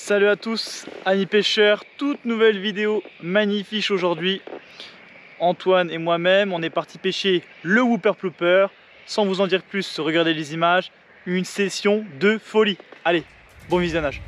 Salut à tous, amis pêcheurs, toute nouvelle vidéo magnifique aujourd'hui. Antoine et moi-même, on est parti pêcher le Whooper Plooper. Sans vous en dire plus, regardez les images, une session de folie. Allez, bon visionnage.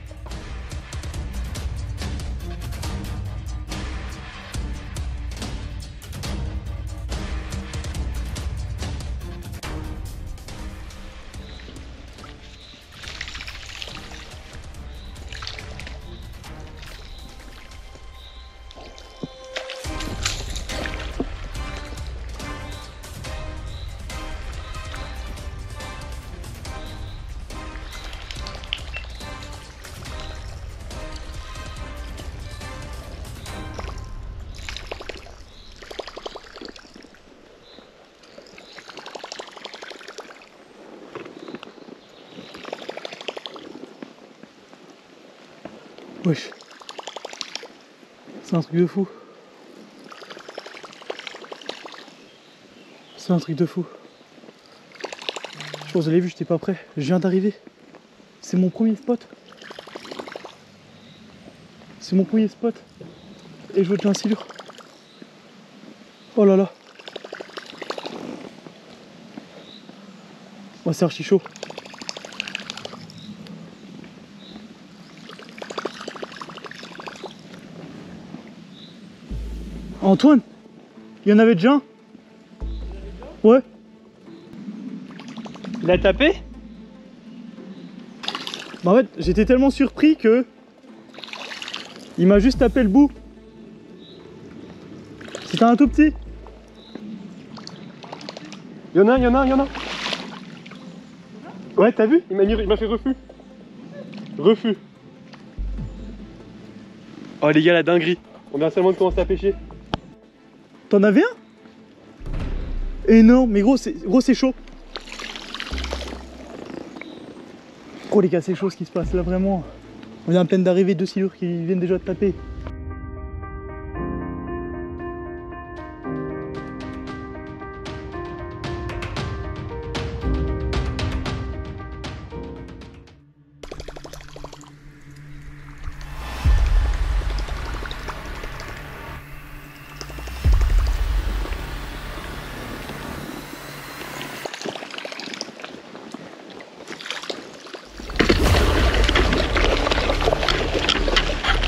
Wesh, c'est un truc de fou. C'est un truc de fou. Je pense que vous avez vu, j'étais pas prêt. Je viens d'arriver. C'est mon premier spot. C'est mon premier spot. Et je vois déjà un silure. Oh là là. Oh, c'est archi chaud. Antoine, il y en avait déjà un? Ouais. Il a tapé? Bah en fait, j'étais tellement surpris que il m'a juste tapé le bout. C'était un tout petit. Il y en a. Ouais, t'as vu? Il m'a fait refus. Refus. Oh les gars, la dinguerie. On vient seulement de commencer à pêcher. T'en avais un? Énorme, mais gros c'est chaud. Oh les gars, c'est chaud ce qui se passe là, vraiment. On est à peine d'arriver, deux silures qui viennent déjà de taper.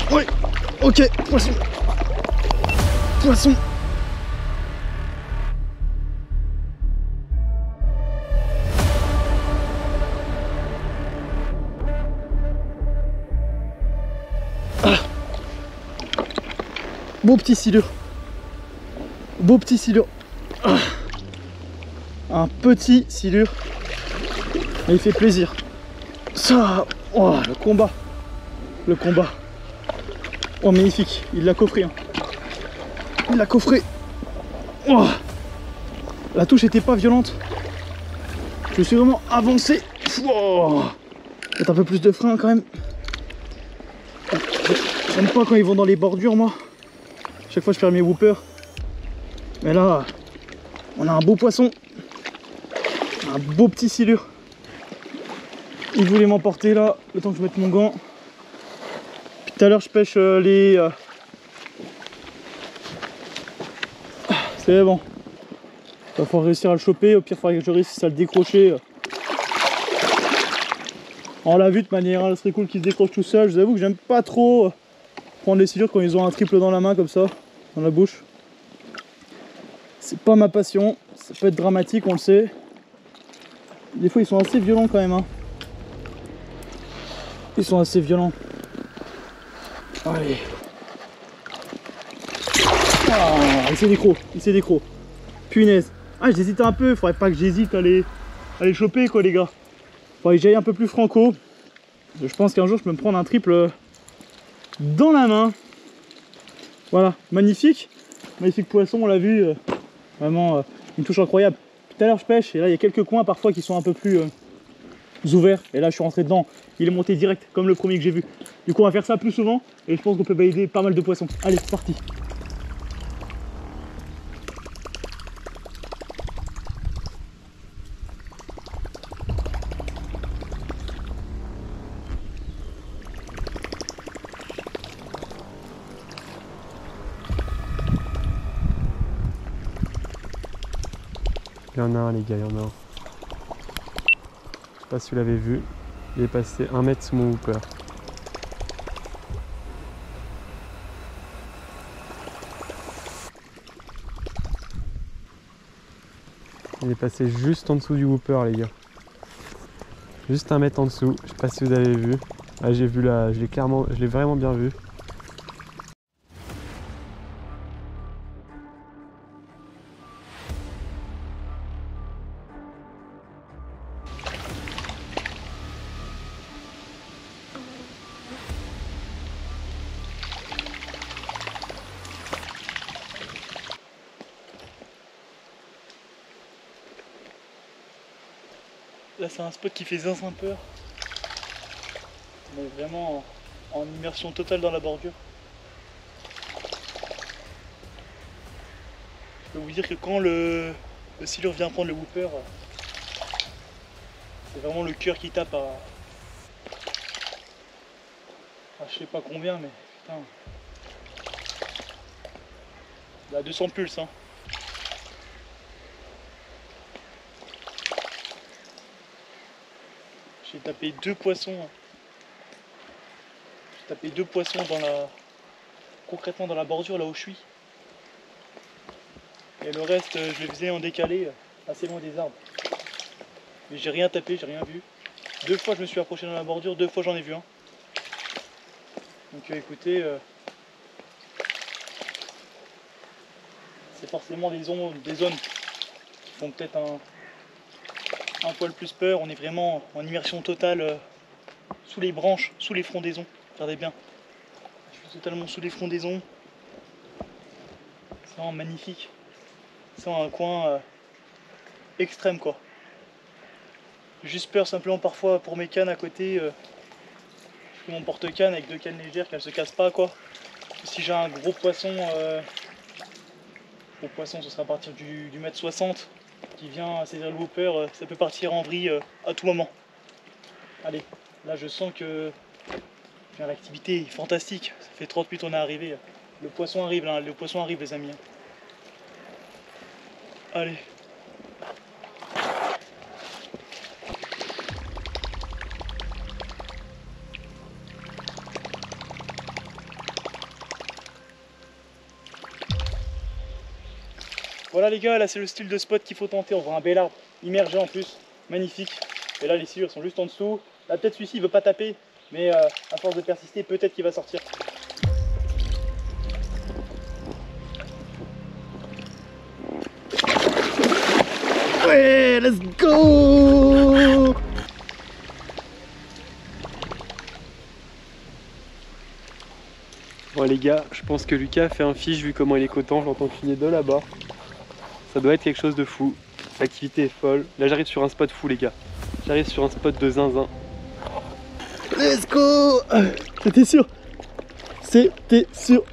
Oui, ok, poisson. Poisson. Ah. Beau petit silure. Beau petit silure. Ah. Un petit silure. Mais il fait plaisir. Ça. Oh, le combat. Le combat. Oh magnifique, il l'a coffré hein. Il l'a coffré. Oh, la touche était pas violente. Je suis vraiment avancé. Oh, mettre un peu plus de frein quand même. J'aime pas quand ils vont dans les bordures moi. Chaque fois je perds mes whoopers. Mais là, on a un beau poisson. Un beau petit silure. Il voulait m'emporter là, le temps que je mette mon gant. Tout à l'heure je pêche les... C'est bon. Il va falloir réussir à le choper. Au pire il faudrait que je réussisse à le décrocher. On l'a vu de manière, ce serait cool qu'il se décroche tout seul. Je vous avoue que j'aime pas trop prendre les silures quand ils ont un triple dans la main comme ça, dans la bouche. C'est pas ma passion. Ça peut être dramatique, on le sait. Des fois ils sont assez violents quand même hein. Ils sont assez violents. Allez. Oh, il s'est décro. Punaise. Ah, j'hésitais un peu, faudrait pas que j'hésite à les choper quoi les gars. Faudrait que j'aille un peu plus franco. Je pense qu'un jour je peux me prendre un triple dans la main. Voilà, magnifique. Magnifique poisson, on l'a vu. Vraiment une touche incroyable. Tout à l'heure je pêche et là il y a quelques coins parfois qui sont un peu plus ouverts. Et là je suis rentré dedans. Il est monté direct comme le premier que j'ai vu. Du coup on va faire ça plus souvent et je pense qu'on peut baider pas mal de poissons. Allez, c'est parti. Il y en a un les gars, il y en a un. Je sais pas si vous l'avez vu, il est passé 1 mètre sous mon hooper. Il est passé juste en dessous du whooper les gars. Juste 1 mètre en dessous, je sais pas si vous avez vu. Ah, j'ai vu là, je l'ai vraiment bien vu. Là c'est un spot qui fait zinzin peur. On est vraiment en immersion totale dans la bordure. Je peux vous dire que quand le silure vient prendre le whooper, c'est vraiment le cœur qui tape à je sais pas combien, mais putain. Il a 200 pulses hein. J'ai tapé 2 poissons. J'ai tapé 2 poissons concrètement dans la bordure là où je suis. Et le reste je le faisais en décalé, assez loin des arbres. Mais j'ai rien tapé, j'ai rien vu. 2 fois je me suis approché dans la bordure, 2 fois j'en ai vu un. Donc écoutez, c'est forcément des zones qui font peut-être un poil plus peur. On est vraiment en immersion totale sous les branches, sous les frondaisons. Regardez bien, je suis totalement sous les frondaisons. C'est vraiment magnifique. C'est un coin extrême quoi. J'ai juste peur simplement parfois pour mes cannes à côté. Je fais mon porte-canne avec 2 cannes légères qu'elles se cassent pas quoi. Si j'ai un gros poisson ce sera à partir du mètre 60 qui vient saisir le whooper, ça peut partir en vrille à tout moment. Allez, là je sens que l'activité est fantastique. Ça fait 30 minutes on est arrivé. Le poisson arrive là, le poisson arrive les amis. Allez. Voilà les gars, là c'est le style de spot qu'il faut tenter. On voit un bel arbre immergé en plus, magnifique. Et là les silures sont juste en dessous. Là peut-être celui-ci il veut pas taper, mais à force de persister, peut-être qu'il va sortir. Ouais, let's go! Bon les gars, je pense que Lucas a fait un fiche vu comment il est coton, je l'entends crier de là-bas. Ça doit être quelque chose de fou. L'activité est folle. Là j'arrive sur un spot fou les gars. J'arrive sur un spot de zinzin. Let's go! C'était sûr. C'était sûr.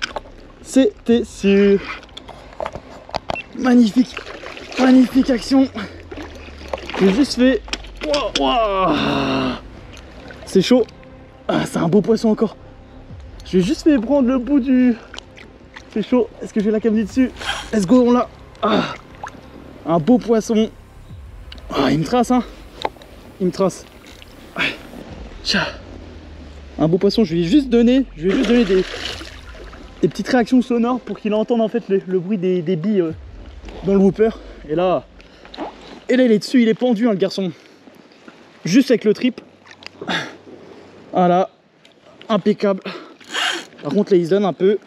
C'était sûr. Magnifique. Magnifique action. J'ai juste fait. Wow. C'est chaud. Ah, c'est un beau poisson encore. J'ai juste fait prendre le bout du. C'est chaud. Est-ce que j'ai la caméra dessus? Let's go, on l'a. Ah, un beau poisson. Ah, il me trace, hein. Il me trace. Ah. Un beau poisson. Je lui ai juste donné des petites réactions sonores pour qu'il entende en fait le bruit des billes dans le whooper. Et là il est dessus, il est pendu hein, le garçon. Juste avec le trip. Voilà. Impeccable. Par contre là il se donne un peu.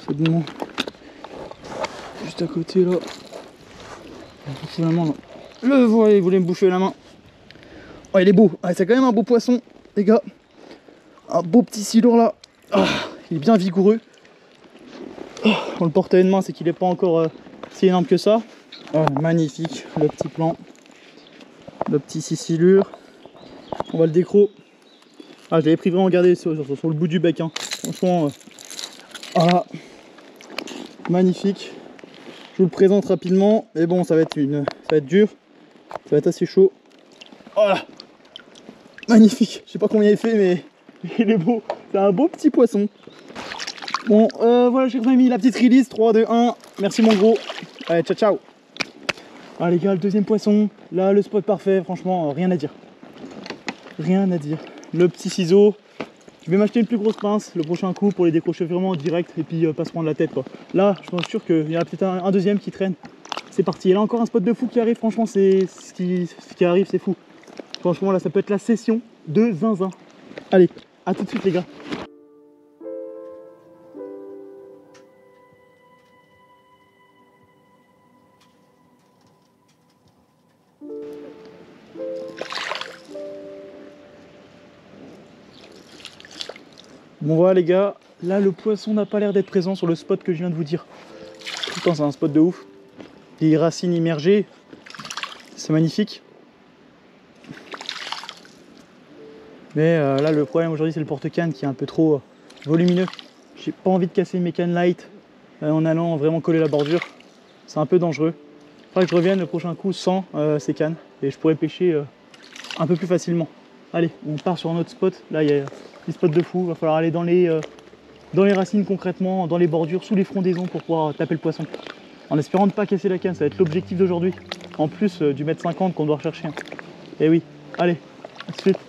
C'est bon. Juste à côté là. La main, là. Le voilà, il voulait me bouffer la main. Oh il est beau. Ah, c'est quand même un beau poisson les gars. Un beau petit silure là. Ah, il est bien vigoureux. Oh, on le porte à une main, c'est qu'il n'est pas encore si énorme que ça. Oh, magnifique, le petit plan. Le petit silure. On va le décro. Ah, je l'avais pris vraiment gardé sur le bout du bec. Hein. Franchement, voilà. Magnifique. Je vous le présente rapidement. Mais bon, ça va être dur. Ça va être assez chaud. Voilà. Magnifique. Je sais pas combien il fait, mais il est beau. C'est un beau petit poisson. Bon, voilà, j'ai remis la petite release. 3, 2, 1. Merci mon gros. Allez, ciao, ciao. Ah les gars, le deuxième poisson, là le spot parfait, franchement, rien à dire. Rien à dire. Le petit ciseau, je vais m'acheter une plus grosse pince le prochain coup pour les décrocher vraiment direct et puis pas se prendre la tête quoi. Là, je suis sûr qu'il y en a peut-être un deuxième qui traîne. C'est parti, et là encore un spot de fou qui arrive, franchement, c'est ce qui arrive, c'est fou. Franchement, là, ça peut être la session de zinzin. Allez, à tout de suite les gars. Bon voilà les gars, là le poisson n'a pas l'air d'être présent sur le spot que je viens de vous dire. Pourtant c'est un spot de ouf. Des racines immergées, c'est magnifique. Mais là le problème aujourd'hui c'est le porte-canne qui est un peu trop volumineux. J'ai pas envie de casser mes cannes light en allant vraiment coller la bordure. C'est un peu dangereux. Il faudra que je revienne le prochain coup sans ces cannes et je pourrais pêcher un peu plus facilement. Allez, on part sur un autre spot. Là il y a des spots de fou, il va falloir aller dans les racines concrètement, dans les bordures, sous les frondaisons pour pouvoir taper le poisson. En espérant ne pas casser la canne, ça va être l'objectif d'aujourd'hui. En plus du mètre 50 qu'on doit rechercher. Et oui, allez, à tout de suite.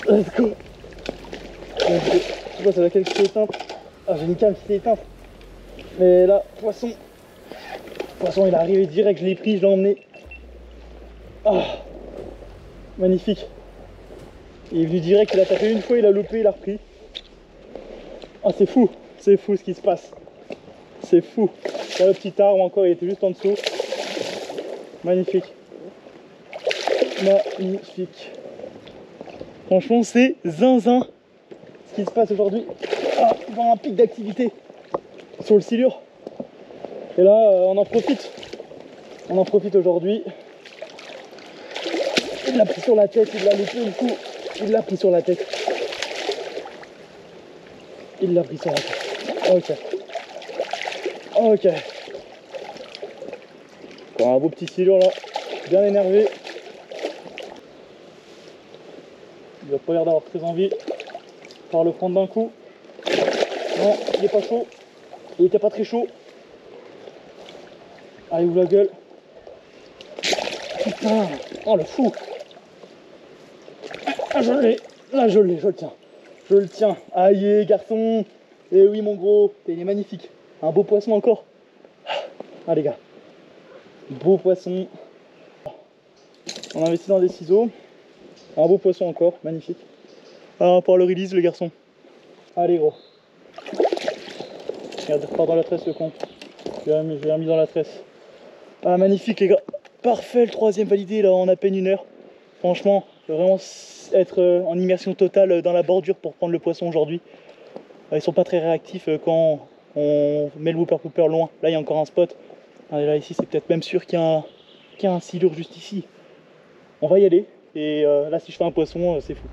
Let's go. Je sais pas, c'est laquelle qui s'est éteinte. Ah, j'ai une cam qui s'est éteinte. Mais là, poisson, il est arrivé direct, je l'ai pris, je l'ai emmené. Ah, magnifique. Il est venu direct, il a tapé une fois, il a loupé, il a repris. Ah, c'est fou ce qui se passe. C'est fou. Dans le petit arbre encore, il était juste en dessous. Magnifique. Magnifique. Franchement, c'est zinzin ce qui se passe aujourd'hui. Ah, dans un pic d'activité sur le silure. Et là, on en profite. On en profite aujourd'hui. Il l'a pris sur la tête, il l'a loupé le coup. Il l'a pris sur la tête. Il l'a pris sur la tête. Ok. Ok. Encore un beau petit silure là. Bien énervé. Il n'a pas l'air d'avoir très envie. On va le prendre d'un coup. Non, il est pas chaud. Il était pas très chaud. Allez, ouvre la gueule. Putain. Oh le fou. Ah, je l'ai. Là, je l'ai, je le tiens. Je le tiens. Aïe, garçon. Eh oui, mon gros. Il est magnifique. Un beau poisson encore. Ah, les gars. Beau poisson. On investit dans des ciseaux. Un beau poisson encore, magnifique. Alors, pour le release, le garçon. Allez, gros. Regarde, repart dans la tresse, le con. Je l'ai remis dans la tresse. Ah, magnifique, les gars. Parfait, le troisième validé, là, en à peine 1 heure. Franchement, je vais vraiment être en immersion totale dans la bordure pour prendre le poisson aujourd'hui. Ils sont pas très réactifs quand on met le whooper pooper loin. Là, il y a encore un spot. Allez, là, ici, c'est peut-être même sûr qu'il y a un silure juste ici. On va y aller. Et là, si je fais un poisson, c'est fou.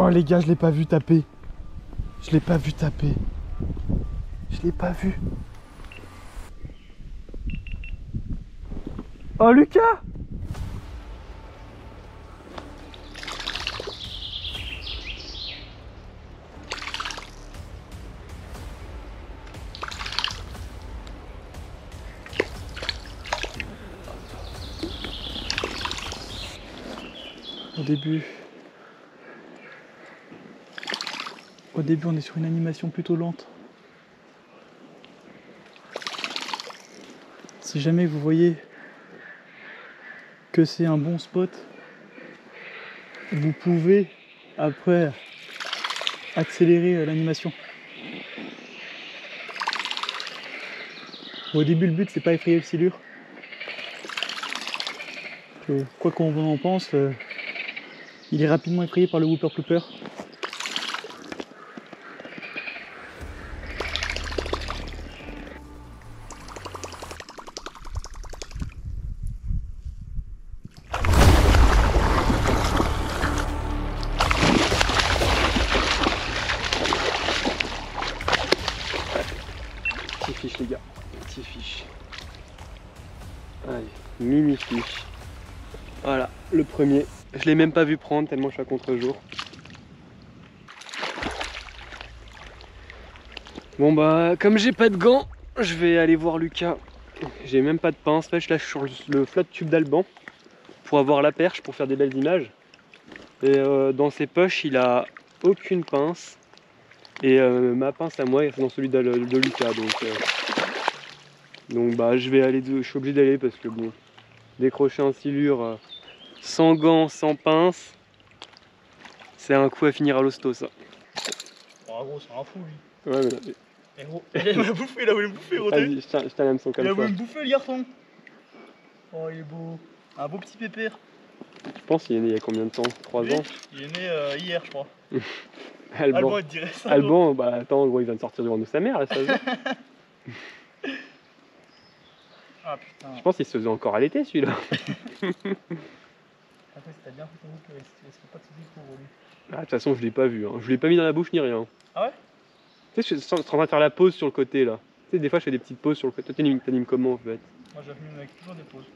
Oh les gars, je l'ai pas vu taper. Je l'ai pas vu taper. Je l'ai pas vu. Oh Lucas! Au début. Au début, on est sur une animation plutôt lente. Si jamais vous voyez que c'est un bon spot, vous pouvez après accélérer l'animation. Au début, le but c'est pas effrayer le silure. Quoi qu'on en pense, il est rapidement effrayé par le whooper plooper. Petit fiche les gars, petit fiche. Allez, mini fiche. Voilà, le premier. Je l'ai même pas vu prendre tellement je suis à contre-jour. Bon bah, comme j'ai pas de gants, je vais aller voir Lucas. J'ai même pas de pince, là je lâche sur le flat tube d'Alban pour avoir la perche, pour faire des belles images. Et dans ses poches, il a aucune pince. Et ma pince à moi est dans celui de Lucas. Donc bah je vais aller, je suis obligé d'aller parce que bon, décrocher un silure sans gants, sans pince, c'est un coup à finir à l'hosto ça. Oh gros, c'est un fou lui. Ouais mais... Eh gros, il a voulu me bouffer gros. Vas-y, je t'en aime son comme ça. Il a voulu me bouffer le garçon. Oh il est beau. Un beau petit pépère. Je pense qu'il est né il y a combien de temps? 3 ans? Il est né hier je crois. Alban, il te dirait ça. Alban, bah attends, gros, il vient de sortir du ventre de sa mère là, ça se voit. Ah putain. Je pense qu'il se faisait encore allaiter celui-là. Après si t'as bien fait ton bouc, il serait pas de soucis pour lui. Ah, de toute façon, je l'ai pas vu, hein. Je l'ai pas mis dans la bouche ni rien. Ah ouais? Tu sais, je suis en train de faire la pause sur le côté là. Tu sais, des fois je fais des petites pauses sur le côté. Toi, t'animes comment en fait? Moi j'anime avec toujours des pauses.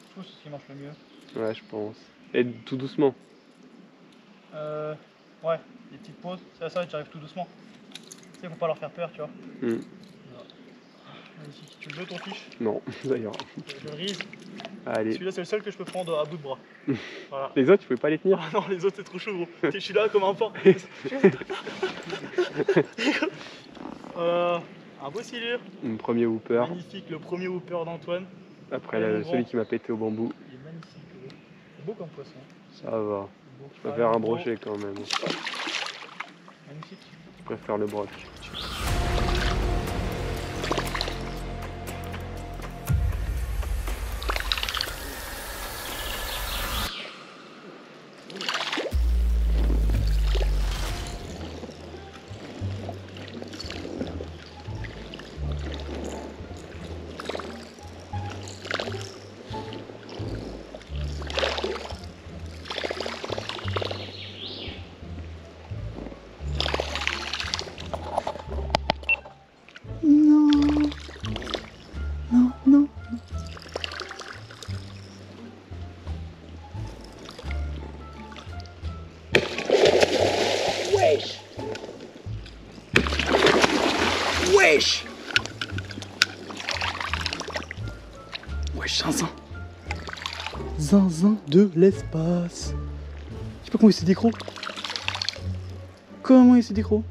Je trouve que c'est ce qui marche le mieux. Ouais, je pense. Et tout doucement. Ouais, des petites pauses, ça tu arrives tout doucement. Tu sais, faut pas leur faire peur, tu vois. Magnifique. Tu le veux ton fiche? Non, d'ailleurs. Je le rise. Allez. Celui-là c'est le seul que je peux prendre à bout de bras. Voilà. Les autres, tu pouvais pas les tenir? Ah non, les autres c'est trop chaud gros. Je suis là comme un porc. Un beau silure. Mon premier whooper. Magnifique, le premier whooper d'Antoine. Après celui qui m'a pété au bambou. Il est magnifique. C'est beau comme poisson. Ça va. Beau. Je préfère un brochet quand même. Magnifique. Je préfère le broc. Wesh! Wesh, zinzin! Zinzin de l'espace! Je sais pas comment il s'est décro. Comment il s'est décro?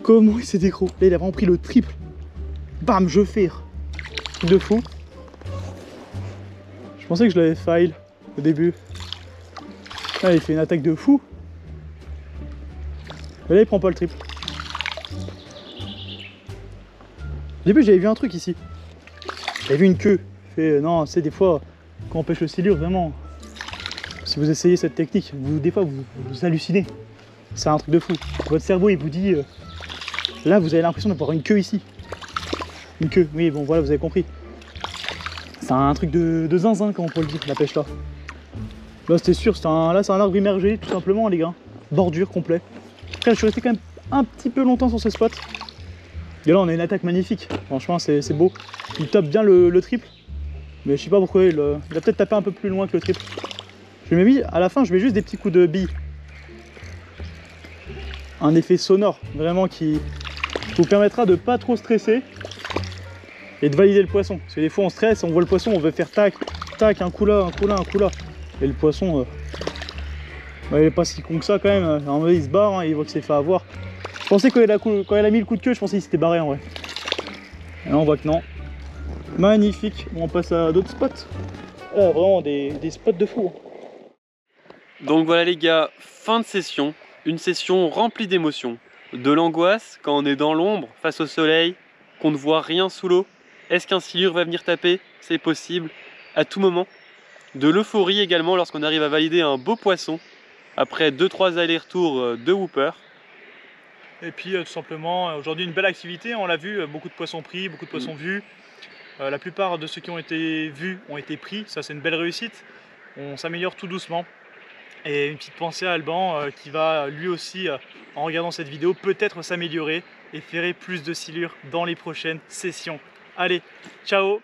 Comment il s'est décro? Là, il a vraiment pris le triple. Bam, je fais. Truc de fou. Je pensais que je l'avais fail au début. Là, il fait une attaque de fou. Mais là, il prend pas le triple. Au début, j'avais vu un truc ici. J'avais vu une queue. Non, c'est des fois, quand on pêche le silure, vraiment, si vous essayez cette technique, des fois, vous hallucinez. C'est un truc de fou. Votre cerveau, il vous dit, là, vous avez l'impression d'avoir une queue ici. Une queue, oui, bon, voilà, vous avez compris. C'est un truc de zinzin, comme on peut le dire, la pêche là. Là, c'était sûr, là, c'est un arbre immergé, tout simplement, les gars. Bordure complet. Après, je suis resté quand même un petit peu longtemps sur ce spot. Et là on a une attaque magnifique, franchement c'est beau. Il tape bien le triple, mais je sais pas pourquoi il a peut-être tapé un peu plus loin que le triple. Je lui ai mis, à la fin je mets juste des petits coups de bille. Un effet sonore vraiment qui vous permettra de pas trop stresser et de valider le poisson. Parce que des fois on stresse, on voit le poisson, on veut faire tac, tac, un coup là, un coup là, un coup là. Et le poisson, Ouais, il est pas si con que ça quand même. En vrai, il se barre, hein, il voit que c'est fait avoir. Je pensais quand il a mis le coup de queue, je pensais qu'il s'était barré en vrai. Et là, on voit que non. Magnifique. Bon, on passe à d'autres spots. Là, vraiment des spots de fou. Donc voilà les gars, fin de session. Une session remplie d'émotions. De l'angoisse quand on est dans l'ombre, face au soleil, qu'on ne voit rien sous l'eau. Est-ce qu'un silure va venir taper? C'est possible, à tout moment. De l'euphorie également lorsqu'on arrive à valider un beau poisson, après 2-3 allers-retours de whooper. Et puis tout simplement, aujourd'hui une belle activité, on l'a vu, beaucoup de poissons pris, beaucoup de poissons vus. La plupart de ceux qui ont été vus ont été pris, ça c'est une belle réussite. On s'améliore tout doucement. Et une petite pensée à Alban qui va lui aussi, en regardant cette vidéo, peut-être s'améliorer et faire plus de silures dans les prochaines sessions. Allez, ciao!